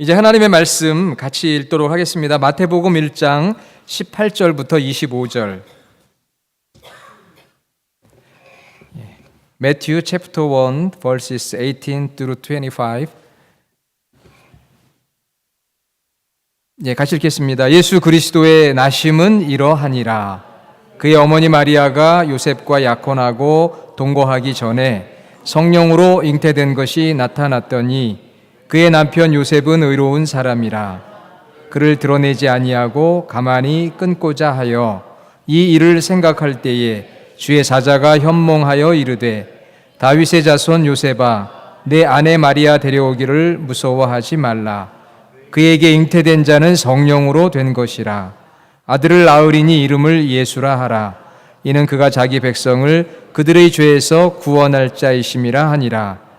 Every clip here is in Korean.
이제 하나님의 말씀 같이 읽도록 하겠습니다. 마태복음 1장 18절부터 25절. Matthew chapter 1 verses 18 through 25. 같이 읽겠습니다. 예수 그리스도의 나심은 이러하니라. 그의 어머니 마리아가 요셉과 약혼하고 동거하기 전에 성령으로 잉태된 것이 나타났더니 그의 남편 요셉은 의로운 사람이라. 그를 드러내지 아니하고 가만히 끊고자 하여 이 일을 생각할 때에 주의 사자가 현몽하여 이르되 다윗의 자손 요셉아 내 아내 마리아 데려오기를 무서워하지 말라. 그에게 잉태된 자는 성령으로 된 것이라. 아들을 낳으리니 이름을 예수라 하라. 이는 그가 자기 백성을 그들의 죄에서 구원할 자이심이라 하니라.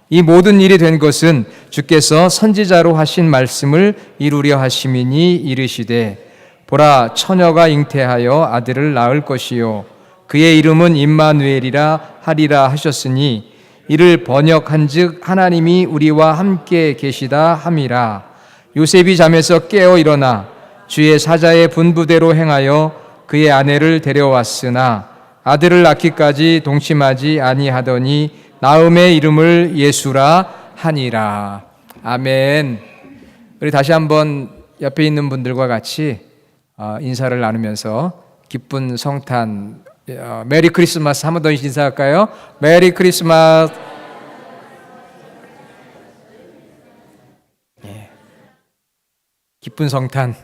이 모든 일이 된 것은 주께서 선지자로 하신 말씀을 이루려 하심이니 이르시되 보라 처녀가 잉태하여 아들을 낳을 것이요 그의 이름은 임마누엘이라 하리라 하셨으니 이를 번역한즉 하나님이 우리와 함께 계시다 함이라. 요셉이 잠에서 깨어 일어나 주의 사자의 분부대로 행하여 그의 아내를 데려왔으나 아들을 낳기까지 동침하지 아니하더니 나음의 이름을 예수라 하니라. 아멘. 우리 다시 한번 옆에 있는 분들과 같이 인사를 나누면서 기쁜 성탄 메리 크리스마스 한 번 더 인사할까요? 메리 크리스마스. 기쁜 성탄.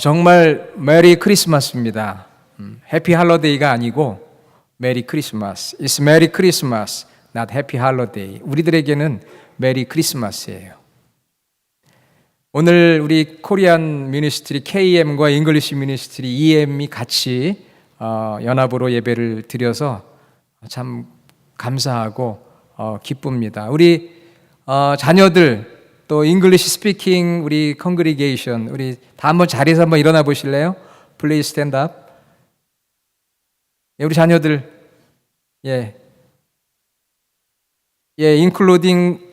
정말 메리 크리스마스입니다. 해피 할러데이가 아니고 메리 크리스마스. It's Merry Christmas, not Happy Holiday. 우리들에게는 메리 크리스마스예요. 오늘 우리 코리안 미니스트리 KM과 잉글리시 미니스트리 EM이 같이 연합으로 예배를 드려서 참 감사하고 기쁩니다. 우리 자녀들 또 잉글리시 스피킹 우리 컨그리게이션 우리 다 한번 자리에서 한번 일어나 보실래요? Please stand up. 우리 자녀들 including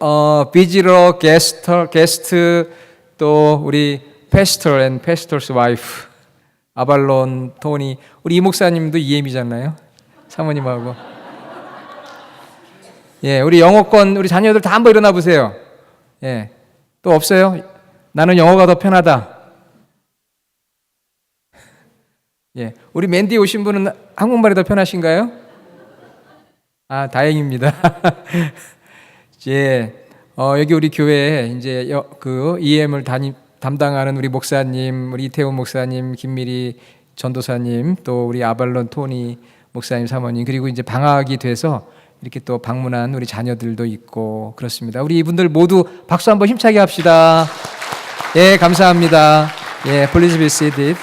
visitor, guest, 또 우리 pastor and pastor's wife, 아발론, 토니, 우리 이 목사님도 EM이잖아요. 사모님하고. 우리 영어권 우리 자녀들 다 한번 일어나 보세요. 또 없어요? 나는 영어가 더 편하다. 우리 맨디 오신 분은 한국말이 더 편하신가요? 다행입니다. 여기 우리 교회에 이제 그 EM을 담당하는 우리 목사님, 우리 이태훈 목사님, 김미리 전도사님, 또 우리 아발론 토니 목사님 사모님, 그리고 이제 방학이 돼서 이렇게 또 방문한 우리 자녀들도 있고 그렇습니다. 우리 이분들 모두 박수 한번 힘차게 합시다. 감사합니다. Please be seated.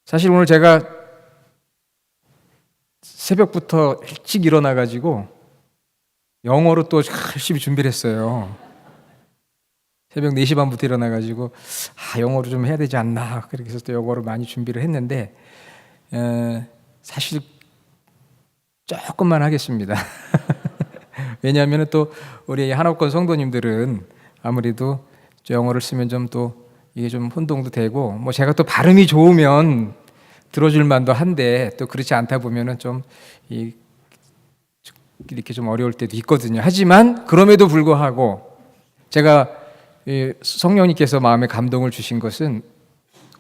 사실 오늘 제가 새벽부터 일찍 일어나가지고 영어로 또 열심히 준비를 했어요. 새벽 4시 반부터 일어나가지고 영어로 좀 해야 되지 않나 그렇게 해서 또 영어로 많이 준비를 했는데 사실 조금만 하겠습니다. 왜냐하면 또 우리 한옥권 성도님들은 아무래도 영어를 쓰면 좀 또 이게 좀 혼동도 되고 뭐 제가 또 발음이 좋으면 들어줄 만도 한데 또 그렇지 않다 보면은 좀 이렇게 좀 어려울 때도 있거든요. 하지만 그럼에도 불구하고 제가 성령님께서 마음에 감동을 주신 것은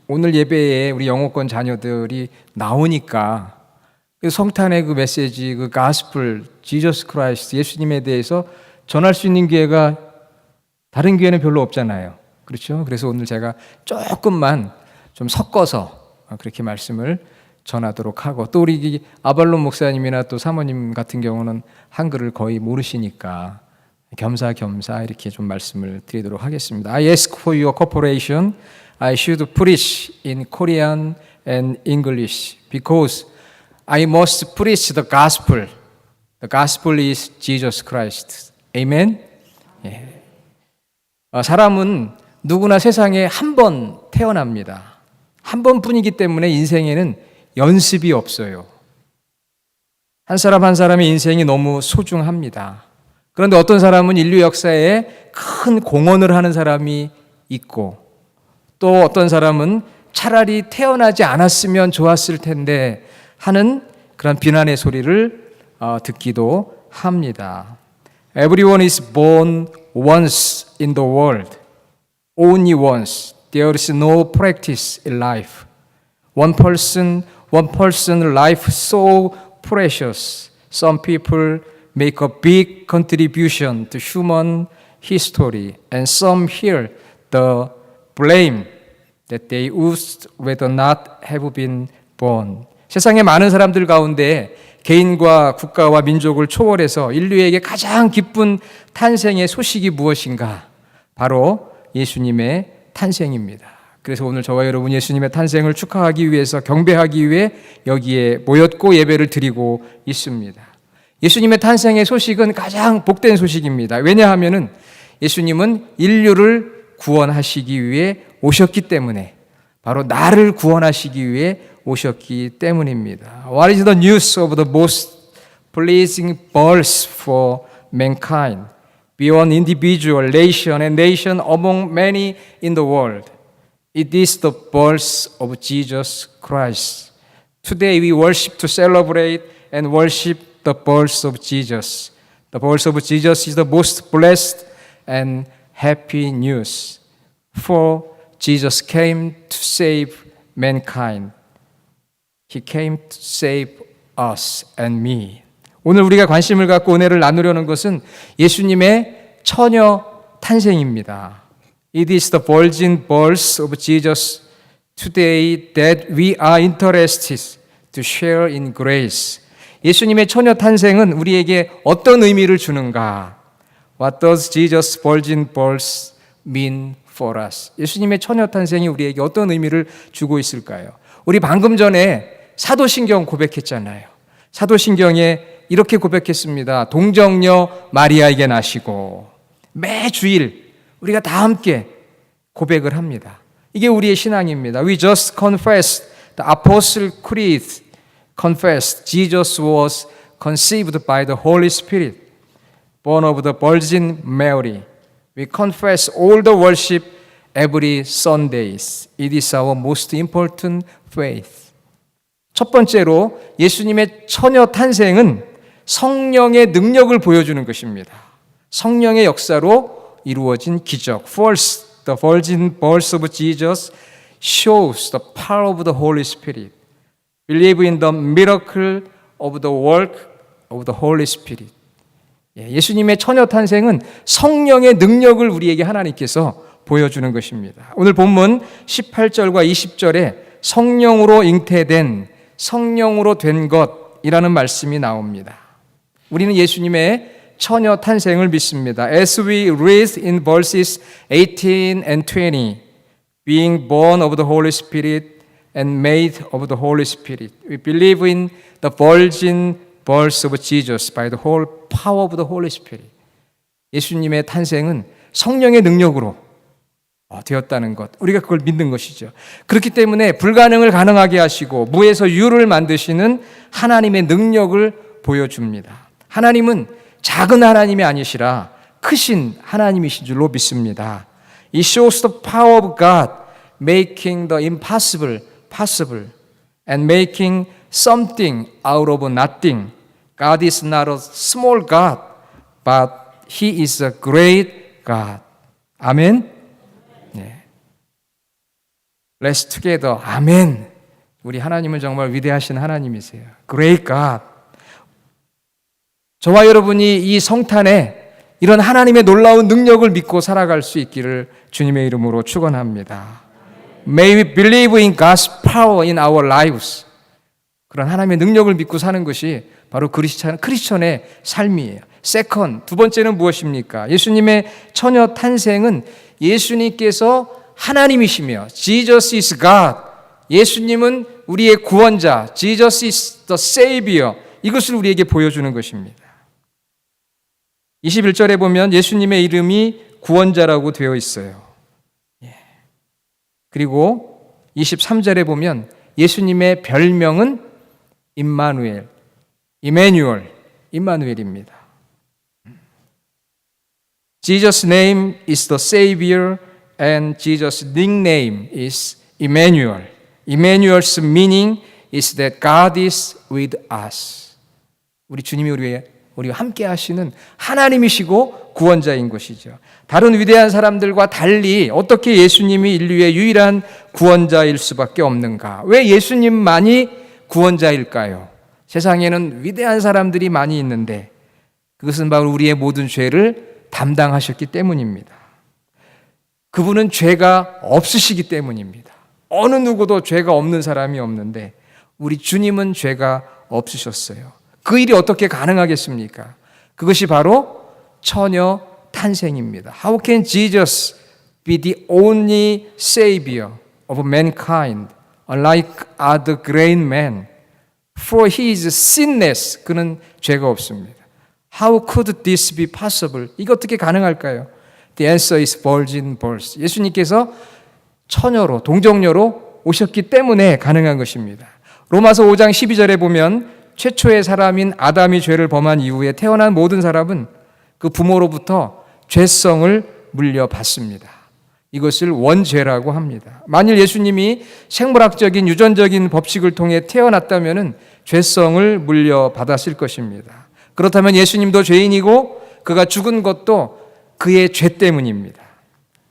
오늘 예배에 우리 영어권 자녀들이 나오니까 성탄의 그 메시지, 그 가스플, 지저스 크라이스트, 예수님에 대해서 전할 수 있는 기회가 다른 기회는 별로 없잖아요. 그렇죠? 그래서 오늘 제가 조금만 좀 섞어서 그렇게 말씀을 전하도록 하고 또 우리 아발론 목사님이나 또 사모님 같은 경우는 한글을 거의 모르시니까 겸사겸사 이렇게 좀 말씀을 드리도록 하겠습니다. I ask for your cooperation. I should preach in Korean and English because I must preach the gospel. The gospel is Jesus Christ. Amen? 사람은 누구나 세상에 한 번 태어납니다. 한 번뿐이기 때문에 인생에는 연습이 없어요. 한 사람 한 사람의 인생이 너무 소중합니다. 그런데 어떤 사람은 인류 역사에 큰 공헌을 하는 사람이 있고, 또 어떤 사람은 차라리 태어나지 않았으면 좋았을 텐데 하는 그런 비난의 소리를 듣기도 합니다. Everyone is born once in the world. Only once. There is no practice in life. One person's life so precious. Some people make a big contribution to human history, and some hear the blame that they would rather not have been born. 세상의 많은 사람들 가운데 개인과 국가와 민족을 초월해서 인류에게 가장 기쁜 탄생의 소식이 무엇인가? 바로 예수님의 탄생입니다. 그래서 오늘 저와 여러분 예수님의 탄생을 축하하기 위해서 경배하기 위해 여기에 모였고 예배를 드리고 있습니다. 예수님의 탄생의 소식은 가장 복된 소식입니다. 왜냐하면은 예수님은 인류를 구원하시기 위해 오셨기 때문에, 바로 나를 구원하시기 위해 오셨기 때문입니다. What is the news of the most pleasing birth for mankind, beyond individual, nation, and nation among many in the world? It is the birth of Jesus Christ. Today we worship to celebrate and worship the birth of Jesus. The birth of Jesus is the most blessed and happy news. For Jesus came to save mankind. He came to save us and me. 오늘 우리가 관심을 갖고 은혜를 나누려는 것은 예수님의 처녀 탄생입니다. It is the virgin birth of Jesus today that we are interested to share in grace. 예수님의 처녀 탄생은 우리에게 어떤 의미를 주는가? What does Jesus' virgin birth mean for us? 예수님의 처녀 탄생이 우리에게 어떤 의미를 주고 있을까요? 우리 방금 전에 사도신경 고백했잖아요. 사도신경에 이렇게 고백했습니다. 동정녀 마리아에게 나시고. 매주일 우리가 다 함께 고백을 합니다. 이게 우리의 신앙입니다. We just confessed the Apostle Creed. Confessed Jesus was conceived by the Holy Spirit, born of the Virgin Mary. We confess all the worship every Sundays. It is our most important faith. 첫 번째로 예수님의 처녀 탄생은 성령의 능력을 보여주는 것입니다. 성령의 역사로 이루어진 기적. First, the virgin birth of Jesus shows the power of the Holy Spirit. Believe in the miracle of the work of the Holy Spirit. 예수님의 처녀 탄생은 성령의 능력을 우리에게 하나님께서 보여주는 것입니다. 오늘 본문 18절과 20절에 성령으로 잉태된, 성령으로 된 것이라는 말씀이 나옵니다. 우리는 예수님의 처녀 탄생을 믿습니다. As we read in verses 18 and 20, being born of the Holy Spirit and made of the Holy Spirit, we believe in the virgin birth of Jesus by the whole power of the Holy Spirit. 예수님의 탄생은 성령의 능력으로 되었다는 것, 우리가 그걸 믿는 것이죠. 그렇기 때문에 불가능을 가능하게 하시고 무에서 유를 만드시는 하나님의 능력을 보여줍니다. 하나님은 작은 하나님이 아니시라 크신 하나님이신 줄로 믿습니다. It shows the power of God making the impossible possible and making something out of nothing. God is not a small God, but He is a great God. 아멘. 네. Let's together. 아멘. 우리 하나님은 정말 위대하신 하나님이세요. Great God. 저와 여러분이 이 성탄에 이런 하나님의 놀라운 능력을 믿고 살아갈 수 있기를 주님의 이름으로 축원합니다. May we believe in God's power in our lives. 그런 하나님의 능력을 믿고 사는 것이 바로 크리스천의 삶이에요. 세컨, 두 번째는 무엇입니까? 예수님의 처녀 탄생은 예수님께서 하나님이시며 Jesus is God. 예수님은 우리의 구원자. Jesus is the Savior. 이것을 우리에게 보여주는 것입니다. 21절에 보면 예수님의 이름이 구원자라고 되어 있어요. 그리고 23절에 보면 예수님의 별명은 임마누엘, 이메뉴얼, 임마누엘입니다. Jesus' name is the Savior and Jesus' nickname is Emmanuel. Emmanuel's meaning is that God is with us. 우리 주님이 우리와 함께 하시는 하나님이시고 구원자인 것이죠. 다른 위대한 사람들과 달리 어떻게 예수님이 인류의 유일한 구원자일 수밖에 없는가? 왜 예수님만이 구원자일까요? 세상에는 위대한 사람들이 많이 있는데 그것은 바로 우리의 모든 죄를 담당하셨기 때문입니다. 그분은 죄가 없으시기 때문입니다. 어느 누구도 죄가 없는 사람이 없는데 우리 주님은 죄가 없으셨어요. 그 일이 어떻게 가능하겠습니까? 그것이 바로 처녀 탄생입니다. How can Jesus be the only Savior of mankind, unlike other great men? For he is sinless. 그는 죄가 없습니다. How could this be possible? 이거 어떻게 가능할까요? The answer is virgin birth. 예수님께서 처녀로, 동정녀로 오셨기 때문에 가능한 것입니다. 로마서 5장 12절에 보면 최초의 사람인 아담이 죄를 범한 이후에 태어난 모든 사람은 그 부모로부터 죄성을 물려받습니다. 이것을 원죄라고 합니다. 만일 예수님이 생물학적인 유전적인 법칙을 통해 태어났다면 죄성을 물려받았을 것입니다. 그렇다면 예수님도 죄인이고 그가 죽은 것도 그의 죄 때문입니다.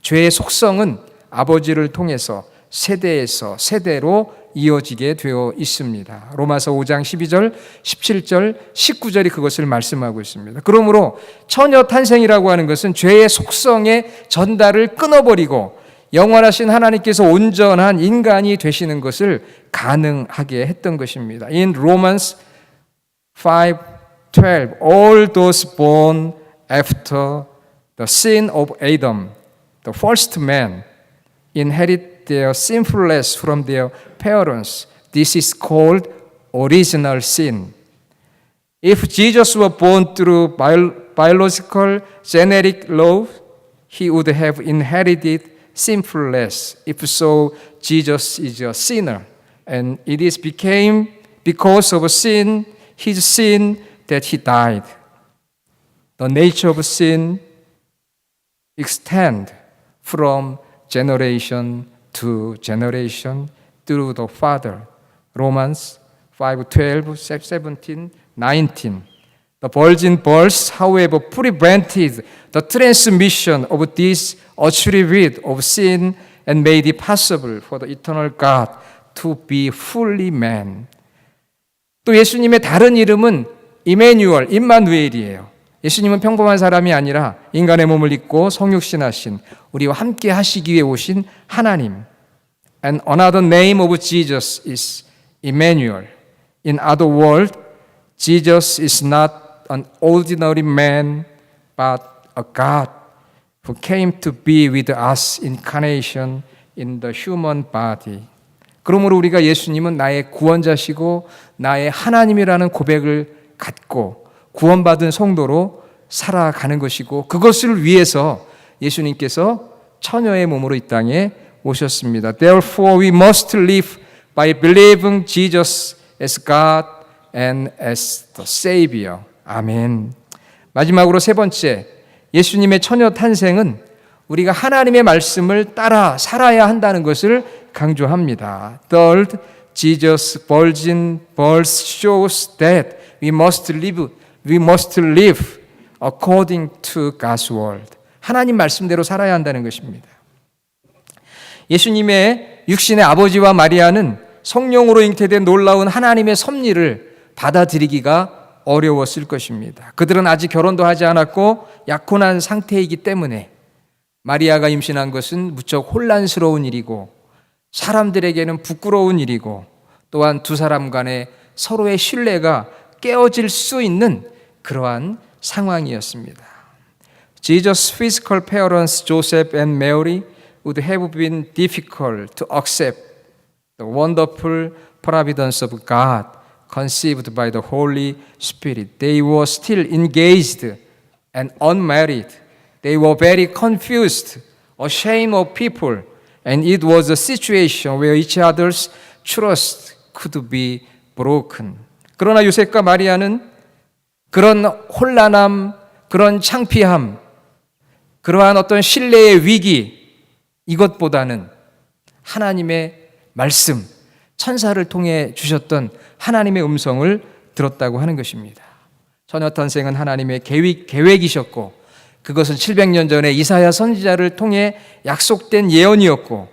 죄의 속성은 아버지를 통해서 세대에서 세대로 이어지게 되어 있습니다. 로마서 5장 12절, 17절, 19절이 그것을 말씀하고 있습니다. 그러므로 처녀 탄생이라고 하는 것은 죄의 속성의 전달을 끊어버리고 영원하신 하나님께서 온전한 인간이 되시는 것을 가능하게 했던 것입니다. In Romans 5:12, all those born after the sin of Adam, the first man, inherit their sinfulness from their parents. This is called original sin. If Jesus were born through biological genetic law, he would have inherited sinfulness. If so, Jesus is a sinner, and it is became because of sin, his sin, that he died. The nature of sin extends from generation to generation through the Father. Romans 5:12, 17, 19. The virgin birth, however, prevented the transmission of this attribute of sin and made it possible for the eternal God to be fully man. 또 예수님의 다른 이름은 이메뉴얼, 임마누엘이에요. 예수님은 평범한 사람이 아니라 인간의 몸을 입고 성육신하신 우리와 함께 하시기 위해 오신 하나님. And another name of Jesus is Emmanuel. In other words, Jesus is not an ordinary man, but a God who came to be with us incarnation in the human body. 그러므로 우리가 예수님은 나의 구원자시고 나의 하나님이라는 고백을 갖고 구원받은 성도로 살아가는 것이고 그것을 위해서 예수님께서 처녀의 몸으로 이 땅에 오셨습니다. Therefore we must live by believing Jesus as God and as the Savior. 아멘. 마지막으로 세 번째, 예수님의 처녀 탄생은 우리가 하나님의 말씀을 따라 살아야 한다는 것을 강조합니다. Third, Jesus' virgin birth shows that we must live according to God's word. 하나님 말씀대로 살아야 한다는 것입니다. 예수님의 육신의 아버지와 마리아는 성령으로 잉태된 놀라운 하나님의 섭리를 받아들이기가 어려웠을 것입니다. 그들은 아직 결혼도 하지 않았고 약혼한 상태이기 때문에 마리아가 임신한 것은 무척 혼란스러운 일이고 사람들에게는 부끄러운 일이고 또한 두 사람 간의 서로의 신뢰가 깨어질 수 있는 그러한 상황이었습니다. Jesus' physical parents, Joseph and Mary, would have been difficult to accept the wonderful providence of God conceived by the Holy Spirit. They were still engaged and unmarried. They were very confused, ashamed of people, and it was a situation where each other's trust could be broken. 그러나 요셉과 마리아는 그런 혼란함, 그런 창피함, 그러한 어떤 신뢰의 위기, 이것보다는 하나님의 말씀, 천사를 통해 주셨던 하나님의 음성을 들었다고 하는 것입니다. 처녀탄생은 하나님의 계획이셨고 그것은 700년 전에 이사야 선지자를 통해 약속된 예언이었고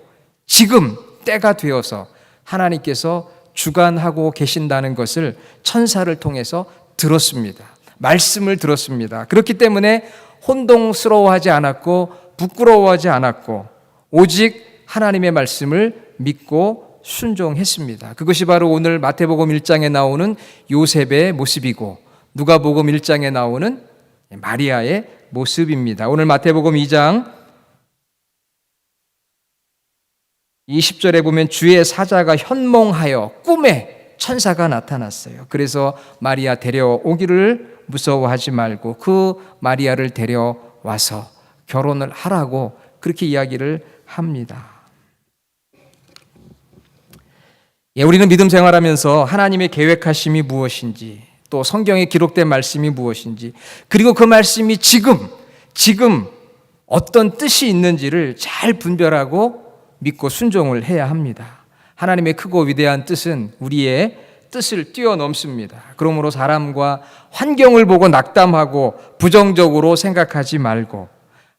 지금 때가 되어서 하나님께서 주관하고 계신다는 것을 천사를 통해서 들었습니다. 말씀을 들었습니다. 그렇기 때문에 혼동스러워하지 않았고 부끄러워하지 않았고 오직 하나님의 말씀을 믿고 순종했습니다. 그것이 바로 오늘 마태복음 1장에 나오는 요셉의 모습이고 누가복음 1장에 나오는 마리아의 모습입니다. 오늘 마태복음 2장 20절에 보면 주의 사자가 현몽하여 꿈에 천사가 나타났어요. 그래서 마리아 데려오기를 무서워하지 말고 그 마리아를 데려와서 결혼을 하라고 그렇게 이야기를 합니다. 우리는 믿음 생활하면서 하나님의 계획하심이 무엇인지 또 성경에 기록된 말씀이 무엇인지 그리고 그 말씀이 지금 어떤 뜻이 있는지를 잘 분별하고 믿고 순종을 해야 합니다. 하나님의 크고 위대한 뜻은 우리의 뜻을 뛰어넘습니다. 그러므로 사람과 환경을 보고 낙담하고 부정적으로 생각하지 말고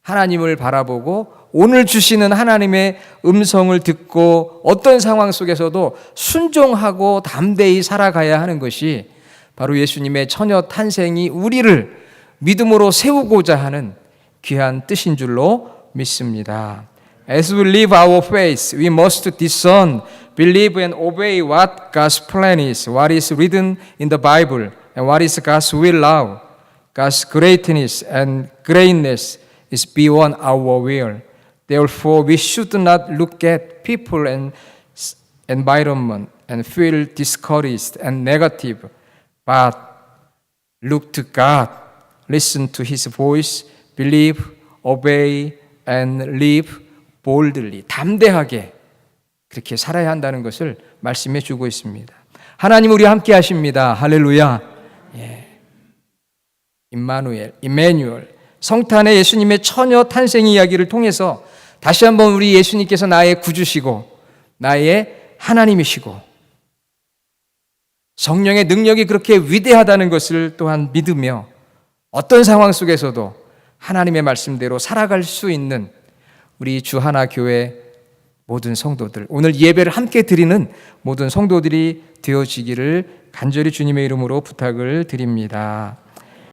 하나님을 바라보고 오늘 주시는 하나님의 음성을 듣고 어떤 상황 속에서도 순종하고 담대히 살아가야 하는 것이 바로 예수님의 처녀 탄생이 우리를 믿음으로 세우고자 하는 귀한 뜻인 줄로 믿습니다. As we live our faith, we must discern, believe and obey what God's plan is, what is written in the Bible, and what is God's will now. God's greatness and greatness is beyond our will. Therefore, we should not look at people and environment and feel discouraged and negative, but look to God, listen to His voice, believe, obey, and live boldly. 담대하게 그렇게 살아야 한다는 것을 말씀해 주고 있습니다. 하나님 우리와 함께 하십니다. 할렐루야. 임마누엘, 성탄의 예수님의 처녀 탄생 이야기를 통해서 다시 한번 우리 예수님께서 나의 구주시고 나의 하나님이시고 성령의 능력이 그렇게 위대하다는 것을 또한 믿으며 어떤 상황 속에서도 하나님의 말씀대로 살아갈 수 있는 우리 주하나교회 모든 성도들, 오늘 예배를 함께 드리는 모든 성도들이 되어지기를 간절히 주님의 이름으로 부탁을 드립니다.